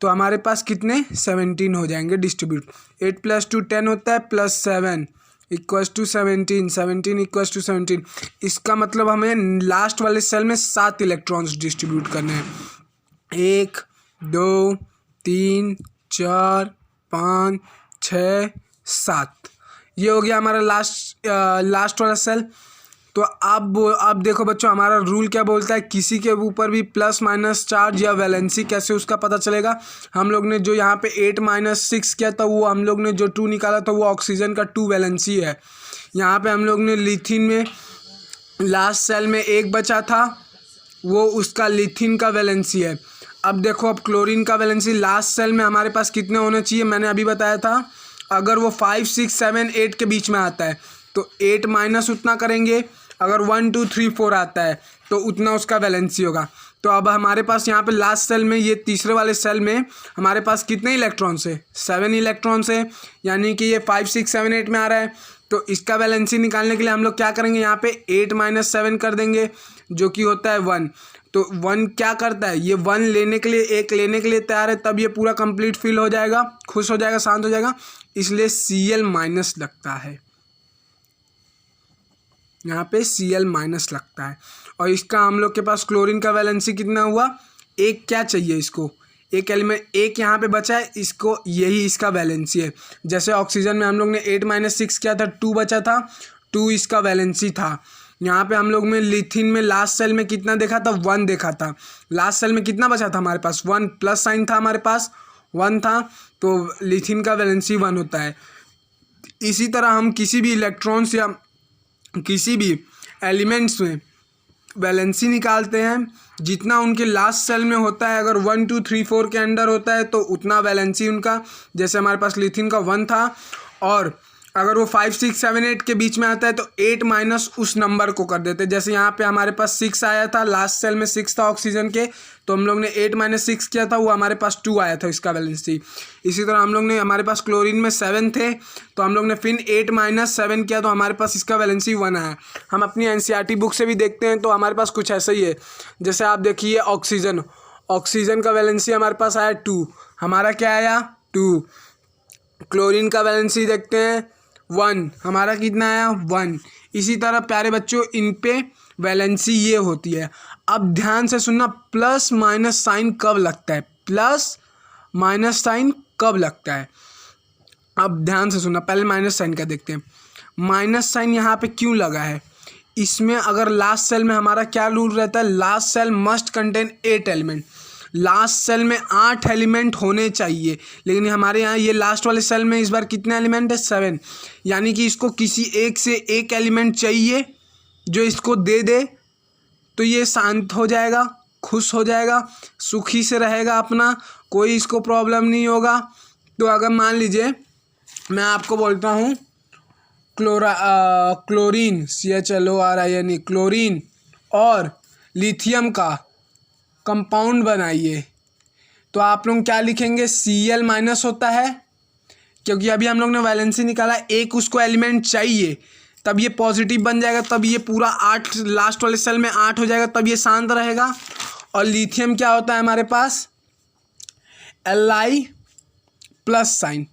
तो हमारे पास कितने 17 हो जाएंगे डिस्ट्रीब्यूट। 8 + 2 10 होता है, +7 इक्वल्स टू 17, 17 इक्वल्स टू 17। इसका मतलब हमें लास्ट वाले सेल में 7 इलेक्ट्रॉन्स डिस्ट्रीब्यूट करने हैं, 1 2 3 4 5 6 7। ये हो गया हमारा लास्ट वाला सेल। तो अब देखो बच्चों हमारा रूल क्या बोलता है, किसी के ऊपर भी प्लस माइनस चार्ज या वैलेंसी कैसे उसका पता चलेगा। हम लोग ने जो यहाँ पे 8 - 6 किया था, वो हम लोग ने जो 2 निकाला था वो ऑक्सीजन का 2 वैलेंसी है। यहाँ पे हम लोग ने लिथिन में लास्ट सेल में 1 बचा था, वो उसका लिथिन का वैलेंसी है। अब देखो अब क्लोरीन का वैलेंसी लास्ट सेल में हमारे पास कितने होने चाहिए, मैंने अभी बताया था, अगर वो 5 6 7 8 के बीच में आता है तो 8 माइनस उतना करेंगे, अगर 1 2 3 4 आता है तो उतना उसका वैलेंसी होगा। तो अब हमारे पास यहाँ पे लास्ट सेल में, ये तीसरे वाले सेल में हमारे पास कितने इलेक्ट्रॉन्स है, 7 इलेक्ट्रॉन्स है, यानी कि ये 5 6 7 8 में आ रहा है। तो इसका वैलेंसी निकालने के लिए हम लोग क्या करेंगे, यहाँ पे 8 - 7 कर देंगे, जो कि होता है 1। तो 1 क्या करता है, ये 1 लेने के लिए, 1 लेने के लिए तैयार है, तब ये पूरा कंप्लीट फिल हो जाएगा, खुश हो जाएगा, शांत हो जाएगा, इसलिए Cl- लगता है, यहाँ पे Cl- लगता है। और इसका हम लोग के पास क्लोरीन का वैलेंसी कितना हुआ, 1 क्या चाहिए इसको, एक एलिमेंट, 1 यहाँ पे बचा है, इसको यही इसका वैलेंसी है। जैसे ऑक्सीजन में हम लोग ने 8 - 6 किया था, 2 बचा था, 2 इसका वैलेंसी था। यहाँ पे हम लोग में लिथिन में लास्ट सेल में कितना देखा था, 1 देखा था। लास्ट सेल में कितना बचा था हमारे पास, 1 प्लस साइन था हमारे पास, 1 था, तो लिथियम का वैलेंसी 1 होता है। इसी तरह हम किसी भी इलेक्ट्रॉन्स या किसी भी एलिमेंट्स में वैलेंसी निकालते हैं, जितना उनके लास्ट सेल में होता है, अगर 1 2 3 4 के अंडर होता है तो उतना वैलेंसी उनका, जैसे हमारे पास लिथियम का 1 था, और अगर वो 5 6 7 8 के बीच में आता है तो 8 माइनस उस नंबर को कर देते हैं। जैसे यहाँ पे हमारे पास 6 आया था, लास्ट सेल में 6 था ऑक्सीजन के, तो हम लोग ने 8 माइनस 6 किया था, वो हमारे पास 2 आया था इसका वैलेंसी। इसी तरह हम लोग ने, हमारे पास क्लोरीन में 7 थे, तो हम लोग ने फिर 8 माइनस 7 किया, तो हमारे पास इसका वैलेंसी 1 आया। हम अपनी एनसीईआरटी बुक से भी देखते हैं तो हमारे पास कुछ ऐसा ही है। जैसे आप देखिए ऑक्सीजन का वैलेंसी हमारे पास आया 2, हमारा क्या आया 2। क्लोरीन का वैलेंसी देखते हैं 1, हमारा कितना आया 1। इसी तरह प्यारे बच्चों इन पे वैलेंसी ये होती है। अब ध्यान से सुनना, प्लस माइनस साइन कब लगता है, प्लस माइनस साइन कब लगता है। अब ध्यान से सुनना, पहले माइनस साइन का देखते हैं। माइनस साइन यहाँ पे क्यों लगा है, इसमें अगर लास्ट सेल में हमारा क्या रूल रहता है, last shell must contain 8 element. Last shell में 8 एलिमेंट होने चाहिए, लेकिन हमारे यहाँ ये लास्ट वाले सेल में इस बार कितने एलिमेंट है 7, यानी कि इसको किसी एक से एक एलिमेंट चाहिए जो इसको दे दे, तो ये शांत हो जाएगा, खुश हो जाएगा, सुखी से रहेगा अपना, कोई इसको प्रॉब्लम नहीं होगा। तो अगर मान लीजिए मैं आपको बोलता हूँ क्लोरीन CHLORIN क्लोरीन और लिथियम का कंपाउंड बनाइए, तो आप लोग क्या लिखेंगे, Cl माइनस होता है, क्योंकि अभी हम लोग ने वैलेंसी निकाला, एक उसको एलिमेंट चाहिए, तब ये पॉजिटिव बन जाएगा, तब ये पूरा 8 लास्ट वाले सेल में 8 हो जाएगा, तब ये शांत रहेगा। और लिथियम क्या होता है हमारे पास, Li प्लस साइन।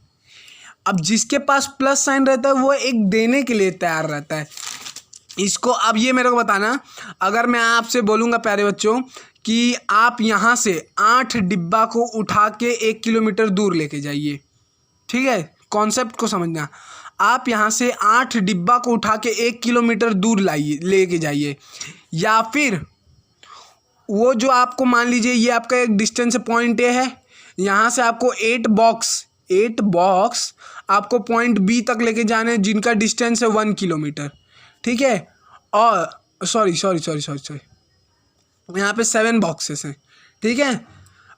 अब जिसके पास प्लस साइन रहता है वो एक देने के लिए तैयार रहता है इसको। अब ये मेरे को बताना, अगर मैं आपसे बोलूँगा प्यारे बच्चों कि आप यहाँ से 8 डिब्बा को उठा के 1 किलोमीटर दूर लेके जाइए, ठीक है, कॉन्सेप्ट को समझना। आप यहाँ से 8 डिब्बा को उठा के 1 किलोमीटर दूर लाइए, लेके जाइए, या फिर वो जो आपको मान लीजिए ये आपका एक डिस्टेंस पॉइंट ए है, यहाँ से आपको 8 बॉक्स आपको पॉइंट बी तक लेके जाने हैं, जिनका डिस्टेंस है 1 किलोमीटर, ठीक है। और सॉरी यहाँ पे 7 बॉक्सेस हैं, ठीक है।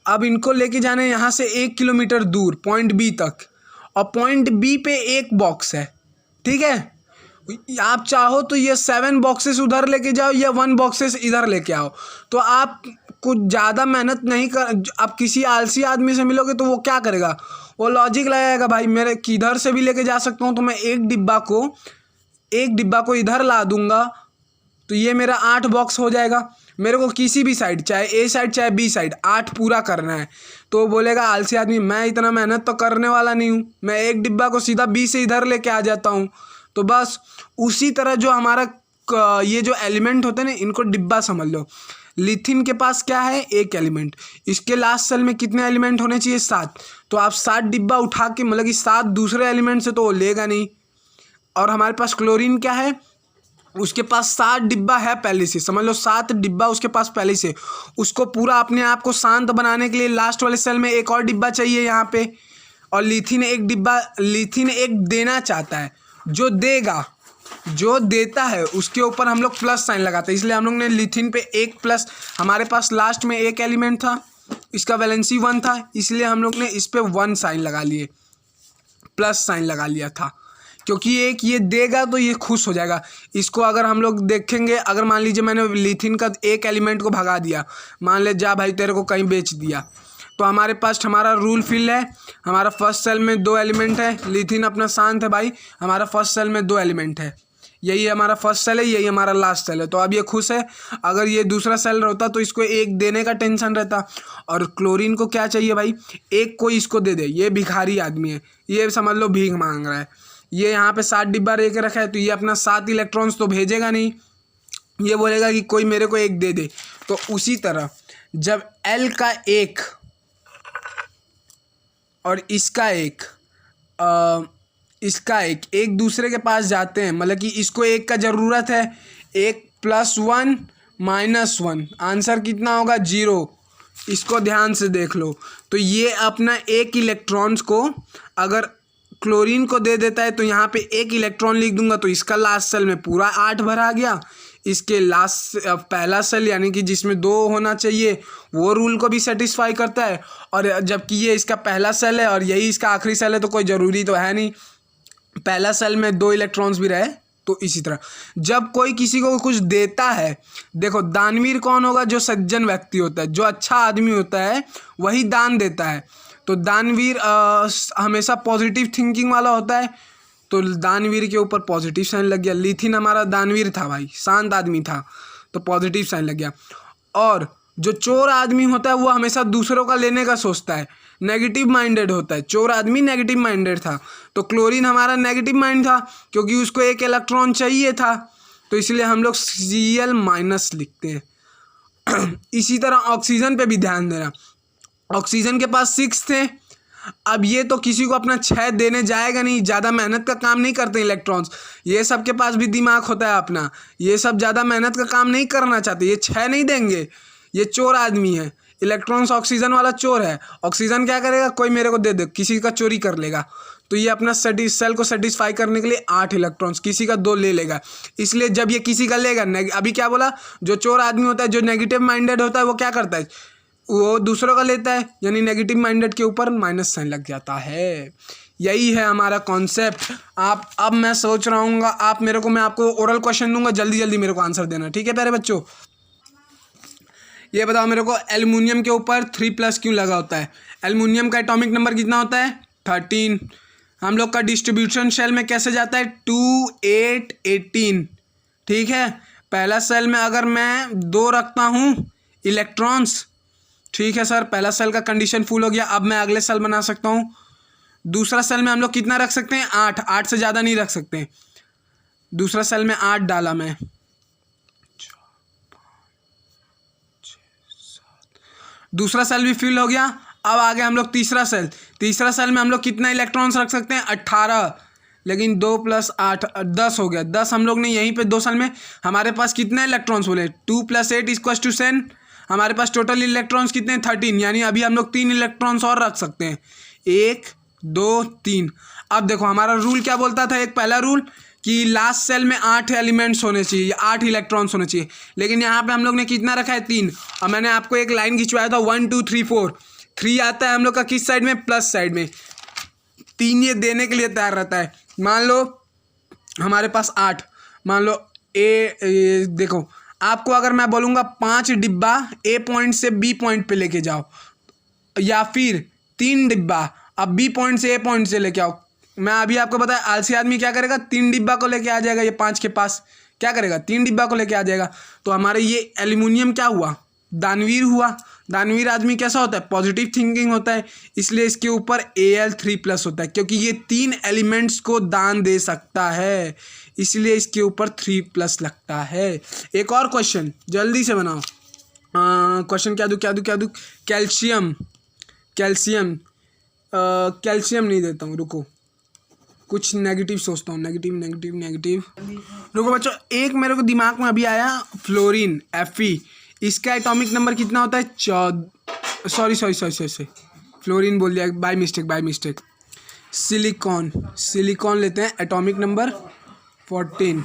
अब इनको लेके जाने यहाँ से 1 किलोमीटर दूर पॉइंट बी तक, और पॉइंट बी पे एक बॉक्स है, ठीक है। आप चाहो तो ये 7 बॉक्सेस उधर लेके जाओ या 1 बॉक्सेस इधर लेके आओ, तो आप कुछ ज़्यादा मेहनत नहीं कर। आप किसी आलसी आदमी से मिलोगे तो वो क्या करेगा, वो लॉजिक लगाएगा, भाई मेरे किधर से भी लेके जा सकता हूँ, तो मैं एक डिब्बा को इधर ला दूंगा, तो ये मेरा 8 बॉक्स हो जाएगा। मेरे को किसी भी साइड, चाहे ए साइड चाहे बी साइड, 8 पूरा करना है, तो बोलेगा आलसी आदमी, मैं इतना मेहनत तो करने वाला नहीं हूँ, मैं एक डिब्बा को सीधा बी से इधर लेके आ जाता हूँ। तो बस उसी तरह जो हमारा ये जो एलिमेंट होते हैं ना, इनको डिब्बा समझ लो। लिथियम के पास क्या है, एक एलिमेंट, इसके लास्ट सेल में कितने एलिमेंट होने चाहिए 7, तो आप 7 डिब्बा उठा के, मतलब कि 7 दूसरे एलिमेंट से तो वो लेगा नहीं। और हमारे पास क्लोरीन क्या है, उसके पास 7 डिब्बा है पहले से, समझ लो 7 डिब्बा उसके पास पहले से। उसको पूरा अपने आप को शांत बनाने के लिए लास्ट वाले सेल में एक और डिब्बा चाहिए यहाँ पे। और लिथियम एक देना चाहता है, जो देता है उसके ऊपर हम लोग प्लस साइन लगाते हैं, इसलिए हम लोग ने लिथियम पे एक प्लस, हमारे पास लास्ट में एक एलिमेंट था, इसका वैलेंसी 1 था, इसलिए हम लोग ने इस पे 1 साइन लगा लिए, प्लस साइन लगा लिया था, क्योंकि एक ये देगा तो ये खुश हो जाएगा। इसको अगर हम लोग देखेंगे, अगर मान लीजिए मैंने लिथियम का एक एलिमेंट को भगा दिया, मान ले जा भाई तेरे को कहीं बेच दिया, तो हमारे पास हमारा रूल फिल है, हमारा फर्स्ट सेल में 2 एलिमेंट है, लिथियम अपना शांत है भाई, हमारा फर्स्ट सेल में 2 एलिमेंट है, यही हमारा फर्स्ट सेल है, यही हमारा लास्ट सेल है, तो अब ये खुश है। अगर ये दूसरा सेल रहता तो इसको एक देने का टेंशन रहता। और क्लोरीन को क्या चाहिए भाई, एक कोई इसको दे दे, ये भिखारी आदमी है, ये समझ लो भीख मांग रहा है, ये यहाँ पे 7 डिब्बा रह के रखा है, तो ये अपना 7 इलेक्ट्रॉन्स तो भेजेगा नहीं, ये बोलेगा कि कोई मेरे को एक दे दे। तो उसी तरह जब L का एक और इसका एक दूसरे के पास जाते हैं, मतलब कि इसको एक का ज़रूरत है, 1 + 1 - 1, आंसर कितना होगा 0, इसको ध्यान से देख लो। तो ये अपना एक इलेक्ट्रॉन्स को अगर क्लोरीन को दे देता है तो यहाँ पे एक इलेक्ट्रॉन लिख दूंगा, तो इसका लास्ट सेल में पूरा 8 भरा गया। इसके लास्ट पहला सेल यानी कि जिसमें 2 होना चाहिए वो रूल को भी सेटिस्फाई करता है, और जबकि ये इसका पहला सेल है और यही इसका आखिरी सेल है, तो कोई ज़रूरी तो है नहीं पहला सेल में 2 इलेक्ट्रॉन्स भी रहे। तो इसी तरह जब कोई किसी को कुछ देता है, देखो दानवीर कौन होगा? जो सज्जन व्यक्ति होता है, जो अच्छा आदमी होता है वही दान देता है। तो दानवीर हमेशा पॉजिटिव थिंकिंग वाला होता है, तो दानवीर के ऊपर पॉजिटिव साइन लग गया। लिथिन हमारा दानवीर था भाई, शांत आदमी था, तो पॉजिटिव साइन लग गया। और जो चोर आदमी होता है वो हमेशा दूसरों का लेने का सोचता है, नेगेटिव माइंडेड होता है। चोर आदमी नेगेटिव माइंडेड था, तो क्लोरीन हमारा नेगेटिव माइंड था क्योंकि उसको एक इलेक्ट्रॉन चाहिए था, तो इसलिए हम लोग Cl- लिखते हैं। इसी तरह ऑक्सीजन पे भी ध्यान देना। ऑक्सीजन के पास 6 थे, अब ये तो किसी को अपना 6 देने जाएगा नहीं, ज़्यादा मेहनत का काम नहीं करते इलेक्ट्रॉन्स। ये सब के पास भी दिमाग होता है अपना, ये सब ज़्यादा मेहनत का काम नहीं करना चाहते, ये 6 नहीं देंगे। ये चोर आदमी है, इलेक्ट्रॉन्स ऑक्सीजन वाला चोर है। ऑक्सीजन क्या करेगा? कोई मेरे को दे दे, किसी का चोरी कर लेगा। तो ये अपना सेल को सेटिस्फाई करने के लिए 8 इलेक्ट्रॉन्स, किसी का 2 ले लेगा। इसलिए जब ये किसी का लेगा, अभी क्या बोला, जो चोर आदमी होता है, जो नेगेटिव माइंडेड होता है, वो क्या करता है? वो दूसरों का लेता है, यानी नेगेटिव माइंडेड के ऊपर माइनस साइन लग जाता है। यही है हमारा कॉन्सेप्ट। आप अब मैं सोच रहा हूँ आप मेरे को, मैं आपको ओरल क्वेश्चन दूंगा, जल्दी जल्दी मेरे को आंसर देना, ठीक है प्यारे बच्चों? ये बताओ मेरे को, एल्युमिनियम के ऊपर 3+ क्यों लगा होता है? एल्युमिनियम का एटॉमिक नंबर कितना होता है? 13। हम लोग का डिस्ट्रीब्यूशन सेल में कैसे जाता है? 2, 8, 18, ठीक है। पहला सेल में अगर मैं 2 रखता हूँ इलेक्ट्रॉन्स, ठीक है सर, पहला सेल का कंडीशन फुल हो गया, अब मैं अगले सेल बना सकता हूँ। दूसरा सेल में हम लोग कितना रख सकते हैं? 8 से ज़्यादा नहीं रख सकते। दूसरा सेल में 8 डाला मैं, दूसरा सेल भी फिल हो गया। अब आगे हम लोग तीसरा सेल में हम लोग कितना इलेक्ट्रॉन्स रख सकते हैं? 18, लेकिन 2 + 8 10 हो गया। 10 हम लोग ने यहीं पे 2 सेल में, हमारे पास कितने इलेक्ट्रॉन्स बोले? 2 + 8 = 10। हमारे पास टोटल इलेक्ट्रॉन्स कितने हैं? 13, यानी अभी हम लोग 3 इलेक्ट्रॉन्स और रख सकते हैं, 1, 2, 3। अब देखो हमारा रूल क्या बोलता था, एक पहला रूल कि लास्ट सेल में 8 एलिमेंट्स होने चाहिए, 8 इलेक्ट्रॉन्स होने चाहिए, लेकिन यहाँ पे हम लोग ने कितना रखा है? 3। और मैंने आपको एक लाइन खिंचवाया था 1 2 3 4। 3 आता है हम लोग का किस साइड में? प्लस साइड में। 3 ये देने के लिए तैयार रहता है। मान लो हमारे पास 8, मान लो देखो आपको अगर मैं बोलूँगा 5 डिब्बा ए पॉइंट से बी पॉइंट पे लेके जाओ, या फिर 3 डिब्बा अब बी पॉइंट से ए पॉइंट से लेके आओ, मैं अभी आपको बताया आलसी आदमी क्या करेगा? 3 डिब्बा को लेके आ जाएगा। ये 5 के पास क्या करेगा? 3 डिब्बा को लेके आ जाएगा। तो हमारे ये एल्युमिनियम क्या हुआ? दानवीर हुआ। दानवीर आदमी कैसा होता है? पॉजिटिव थिंकिंग होता है, इसलिए इसके ऊपर Al3+ होता है, क्योंकि ये 3 एलिमेंट्स को दान दे सकता है, इसलिए इसके ऊपर 3+ लगता है। एक और क्वेश्चन जल्दी से बनाओ। क्वेश्चन क्या दूँ? कैल्शियम नहीं देता हूँ, रुको, कुछ नेगेटिव सोचता हूँ। नेगेटिव रुको बच्चों, एक मेरे को दिमाग में अभी आया, फ्लोरीन Fe, इसका एटॉमिक नंबर कितना होता है? 14। सॉरी, फ्लोरीन बोल दिया, बाय मिस्टेक। सिलिकॉन लेते हैं, एटॉमिक नंबर 14।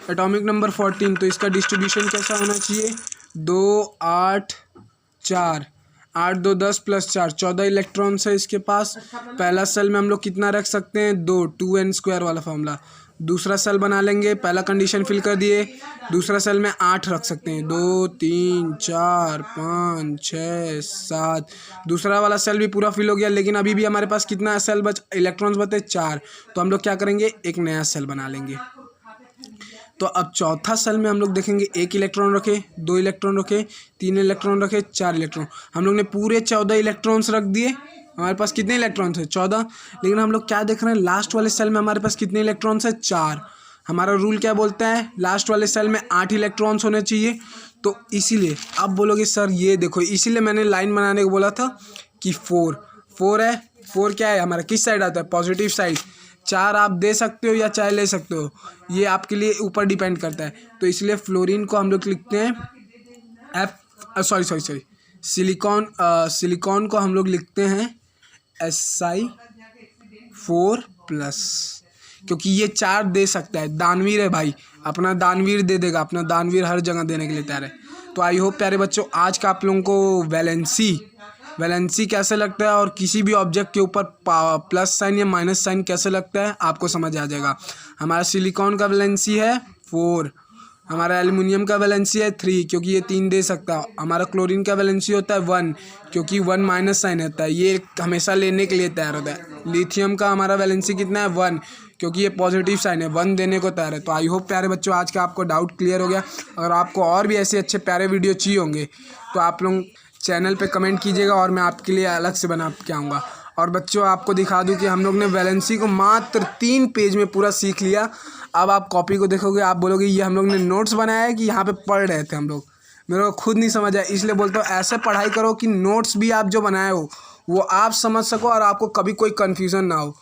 एटॉमिक नंबर 14, तो इसका डिस्ट्रीब्यूशन कैसा होना चाहिए? 2, 8, 4, 8 2 10 + 4 14 इलेक्ट्रॉन्स है इसके पास। पहला सेल में हम लोग कितना रख सकते हैं? 2, 2n² वाला फॉर्मूला। दूसरा सेल बना लेंगे, पहला कंडीशन फिल कर दिए। दूसरा सेल में 8 रख सकते हैं, 2, 3, 4, 5, 6, 7। दूसरा वाला सेल भी पूरा फिल हो गया, लेकिन अभी भी हमारे पास कितना सेल इलेक्ट्रॉन्स बचे? 4। तो हम लोग क्या करेंगे? एक नया सेल बना लेंगे। तो अब चौथा सेल में हम लोग देखेंगे 1 इलेक्ट्रॉन रखे, 2 इलेक्ट्रॉन रखे, 3 इलेक्ट्रॉन रखे, 4 इलेक्ट्रॉन। हम लोग ने पूरे 14 इलेक्ट्रॉन्स रख दिए। हमारे पास कितने इलेक्ट्रॉन्स है? 14। लेकिन हम लोग क्या देख रहे हैं? लास्ट वाले सेल में हमारे पास कितने इलेक्ट्रॉन्स है? 4। हमारा रूल क्या बोलता है? लास्ट वाले सेल में 8 इलेक्ट्रॉन्स होने चाहिए। तो इसीलिए आप बोलोगे सर ये देखो, इसीलिए मैंने लाइन बनाने को बोला था कि 4 है। 4 क्या है हमारा? किस साइड आता है? Positive side. 4 आप दे सकते हो या चाहे ले सकते हो, ये आपके लिए ऊपर डिपेंड करता है। तो इसलिए फ्लोरीन को हम लोग लिखते हैं सॉरी सिलिकॉन को हम लोग लिखते हैं Si4+, क्योंकि ये 4 दे सकता है। दानवीर है भाई, अपना दानवीर दे देगा, अपना दानवीर हर जगह देने के लिए तैयार है। तो आई होप प्यारे बच्चों आज का आप लोगों को वैलेंसी कैसे लगता है और किसी भी ऑब्जेक्ट के ऊपर प्लस साइन या माइनस साइन कैसे लगता है आपको समझ आ जाएगा। हमारा सिलिकॉन का वैलेंसी है 4, हमारा एल्युमिनियम का वैलेंसी है 3 क्योंकि ये 3 दे सकता है। हमारा क्लोरीन का वैलेंसी होता है 1 क्योंकि 1 माइनस साइन होता है, ये हमेशा लेने के लिए तैयार होता है। लिथियम का हमारा वैलेंसी कितना है 1 क्योंकि ये पॉजिटिव साइन है, 1 देने को तैयार है। तो आई होप प्यारे बच्चों आज का आपको डाउट क्लियर हो गया। अगर आपको और भी ऐसे अच्छे प्यारे वीडियो चाहिए होंगे तो आप लोग चैनल पे कमेंट कीजिएगा और मैं आपके लिए अलग से बना के आऊँगा। और बच्चों आपको दिखा दूं कि हम लोग ने वैलेंसी को मात्र 3 पेज में पूरा सीख लिया। अब आप कॉपी को देखोगे आप बोलोगे ये हम लोग ने नोट्स बनाया है कि यहाँ पे पढ़ रहे थे हम लोग। मेरे को खुद नहीं समझ आया, इसलिए बोलता हूँ ऐसे पढ़ाई करो कि नोट्स भी आप जो बनाए हो वो आप समझ सको और आपको कभी कोई कन्फ्यूज़न ना हो।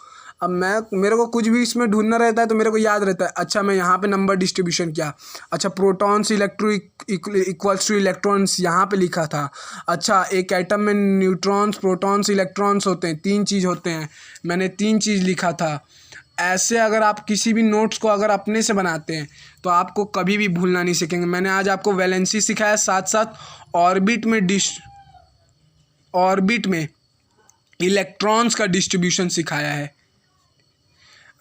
अब मेरे को कुछ भी इसमें ढूंढना रहता है तो मेरे को याद रहता है, अच्छा मैं यहाँ पे नंबर डिस्ट्रीब्यूशन किया, अच्छा प्रोटॉन्स इक्वल्स टू इलेक्ट्रॉन्स यहाँ पे लिखा था, अच्छा एक एटम में न्यूट्रॉन्स प्रोटॉन्स इलेक्ट्रॉन्स होते हैं, 3 चीज़ होते हैं, मैंने 3 चीज़ लिखा था। ऐसे अगर आप किसी भी नोट्स को अगर अपने से बनाते हैं तो आपको कभी भी भूलना नहीं सीखेंगे। मैंने आज आपको वैलेंसी सिखाया, साथ साथ ऑर्बिट में इलेक्ट्रॉन्स का डिस्ट्रीब्यूशन सिखाया है।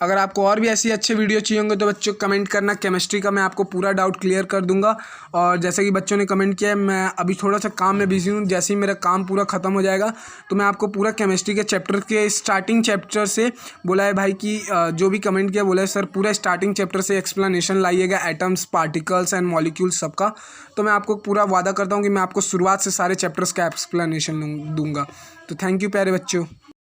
अगर आपको और भी ऐसी अच्छे वीडियो चाहिए होंगे तो बच्चों कमेंट करना, केमिस्ट्री का मैं आपको पूरा डाउट क्लियर कर दूंगा। और जैसे कि बच्चों ने कमेंट किया है, मैं अभी थोड़ा सा काम में बिजी हूँ, जैसे ही मेरा काम पूरा ख़त्म हो जाएगा तो मैं आपको पूरा केमिस्ट्री के चैप्टर के स्टार्टिंग चैप्टर से बोला है भाई कि जो भी कमेंट किया बोला है सर पूरा स्टार्टिंग चैप्टर से एक्सप्लेनेशन लाइएगा, एटम्स पार्टिकल्स एंड मॉलिक्यूल्स सबका। तो मैं आपको पूरा वादा करता हूँ कि मैं आपको शुरुआत से सारे चैप्टर्स का एक्सप्लेनेशन दूंगा। तो थैंक यू प्यारे बच्चों।